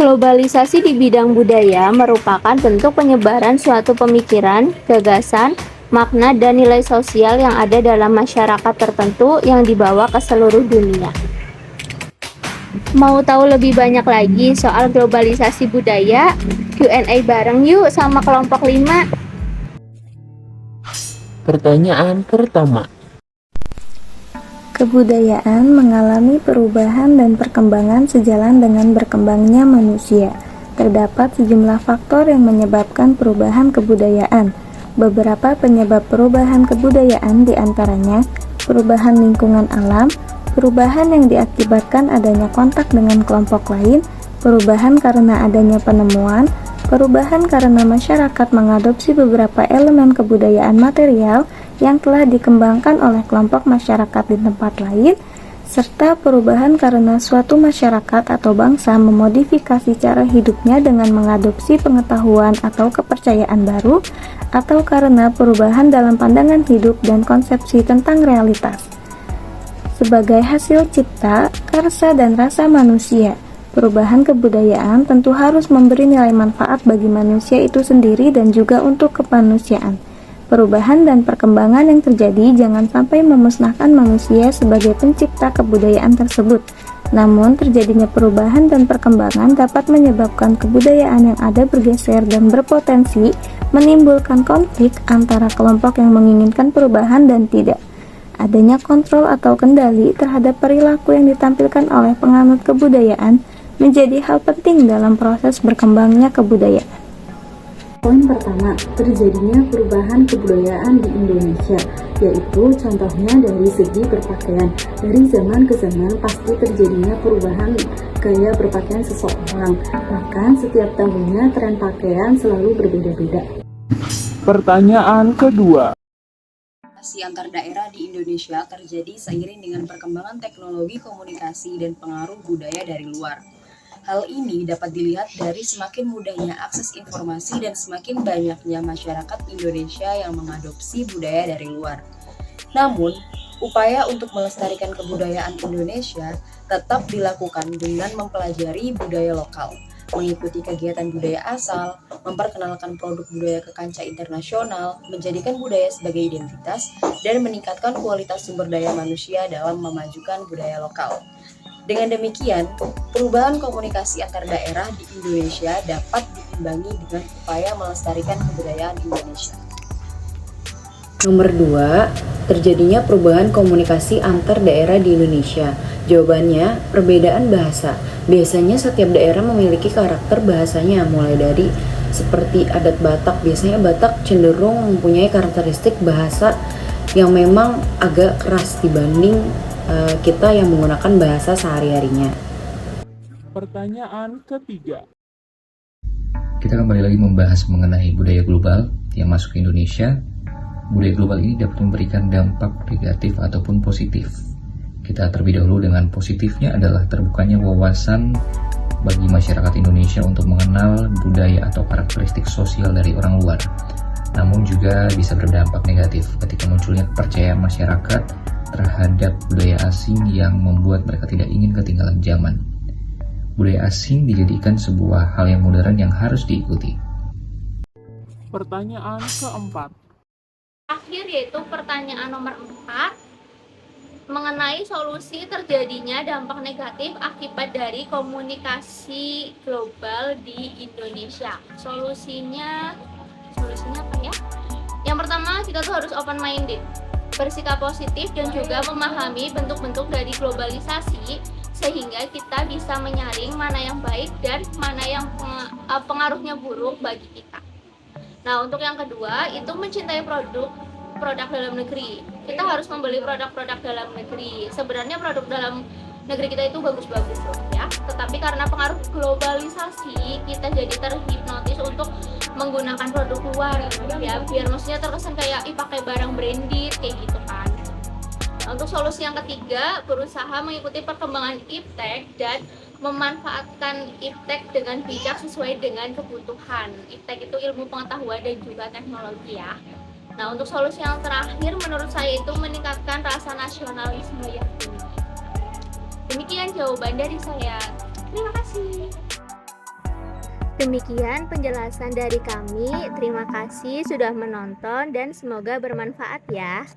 Globalisasi di bidang budaya merupakan bentuk penyebaran suatu pemikiran, gagasan, makna, dan nilai sosial yang ada dalam masyarakat tertentu yang dibawa ke seluruh dunia. Mau tahu lebih banyak lagi soal globalisasi budaya? Q&A bareng yuk sama kelompok 5. Pertanyaan pertama. Kebudayaan mengalami perubahan dan perkembangan sejalan dengan berkembangnya manusia. Terdapat sejumlah faktor yang menyebabkan perubahan kebudayaan. Beberapa penyebab perubahan kebudayaan diantaranya perubahan lingkungan alam, perubahan yang diakibatkan adanya kontak dengan kelompok lain, perubahan karena adanya penemuan, perubahan karena masyarakat mengadopsi beberapa elemen kebudayaan material yang telah dikembangkan oleh kelompok masyarakat di tempat lain, serta perubahan karena suatu masyarakat atau bangsa memodifikasi cara hidupnya dengan mengadopsi pengetahuan atau kepercayaan baru, atau karena perubahan dalam pandangan hidup dan konsepsi tentang realitas. Sebagai hasil cipta, karsa dan rasa manusia, perubahan kebudayaan tentu harus memberi nilai manfaat bagi manusia itu sendiri dan juga untuk kemanusiaan. Perubahan dan perkembangan yang terjadi jangan sampai memusnahkan manusia sebagai pencipta kebudayaan tersebut. Namun, terjadinya perubahan dan perkembangan dapat menyebabkan kebudayaan yang ada bergeser dan berpotensi menimbulkan konflik antara kelompok yang menginginkan perubahan dan tidak. Adanya kontrol atau kendali terhadap perilaku yang ditampilkan oleh penganut kebudayaan menjadi hal penting dalam proses berkembangnya kebudayaan. Poin pertama, terjadinya perubahan kebudayaan di Indonesia, yaitu contohnya dari segi berpakaian. Dari zaman ke zaman pasti terjadinya perubahan gaya berpakaian seseorang, bahkan setiap tahunnya tren pakaian selalu berbeda-beda. Pertanyaan kedua. Komunikasi antar daerah di Indonesia terjadi seiring dengan perkembangan teknologi komunikasi dan pengaruh budaya dari luar. Hal ini dapat dilihat dari semakin mudahnya akses informasi dan semakin banyaknya masyarakat Indonesia yang mengadopsi budaya dari luar. Namun, upaya untuk melestarikan kebudayaan Indonesia tetap dilakukan dengan mempelajari budaya lokal, mengikuti kegiatan budaya asal, memperkenalkan produk budaya ke kancah internasional, menjadikan budaya sebagai identitas, dan meningkatkan kualitas sumber daya manusia dalam memajukan budaya lokal. Dengan demikian, perubahan komunikasi antar daerah di Indonesia dapat diimbangi dengan upaya melestarikan kebudayaan Indonesia. Nomor 2, terjadinya perubahan komunikasi antar daerah di Indonesia. Jawabannya, perbedaan bahasa. Biasanya setiap daerah memiliki karakter bahasanya, mulai dari seperti adat Batak. Biasanya Batak cenderung mempunyai karakteristik bahasa yang memang agak keras dibanding kita yang menggunakan bahasa sehari-harinya. Pertanyaan ketiga. Kita kembali lagi membahas mengenai budaya global yang masuk ke Indonesia. Budaya global ini dapat memberikan dampak negatif ataupun positif. Kita terlebih dahulu dengan positifnya adalah terbukanya wawasan bagi masyarakat Indonesia untuk mengenal budaya atau karakteristik sosial dari orang luar. Namun juga bisa berdampak negatif ketika munculnya kepercayaan masyarakat terhadap budaya asing yang membuat mereka tidak ingin ketinggalan zaman. Budaya asing dijadikan sebuah hal yang modern yang harus diikuti. Pertanyaan keempat. Akhir yaitu pertanyaan nomor 4 mengenai solusi terjadinya dampak negatif akibat dari komunikasi global di Indonesia. Solusinya apa ya? Yang pertama, kita tuh harus open minded, bersikap positif dan juga memahami bentuk-bentuk dari globalisasi sehingga kita bisa menyaring mana yang baik dan mana yang pengaruhnya buruk bagi kita. Nah, untuk yang kedua itu mencintai produk dalam negeri. Kita harus membeli produk-produk dalam negeri. Sebenarnya produk dalam negeri kita itu bagus-bagus loh ya. Tetapi karena pengaruh globalisasi kita jadi terhipnotis untuk menggunakan produk luar ya, biar maksudnya terkesan kayak pakai barang branded kayak gitu kan. Nah, untuk solusi yang ketiga, berusaha mengikuti perkembangan iptek dan memanfaatkan iptek dengan bijak sesuai dengan kebutuhan. Iptek itu ilmu pengetahuan dan juga teknologi ya. Nah, untuk solusi yang terakhir menurut saya itu meningkatkan rasa nasionalisme yang tinggi. Demikian jawaban dari saya. Terima kasih. Demikian penjelasan dari kami. Terima kasih sudah menonton dan semoga bermanfaat ya.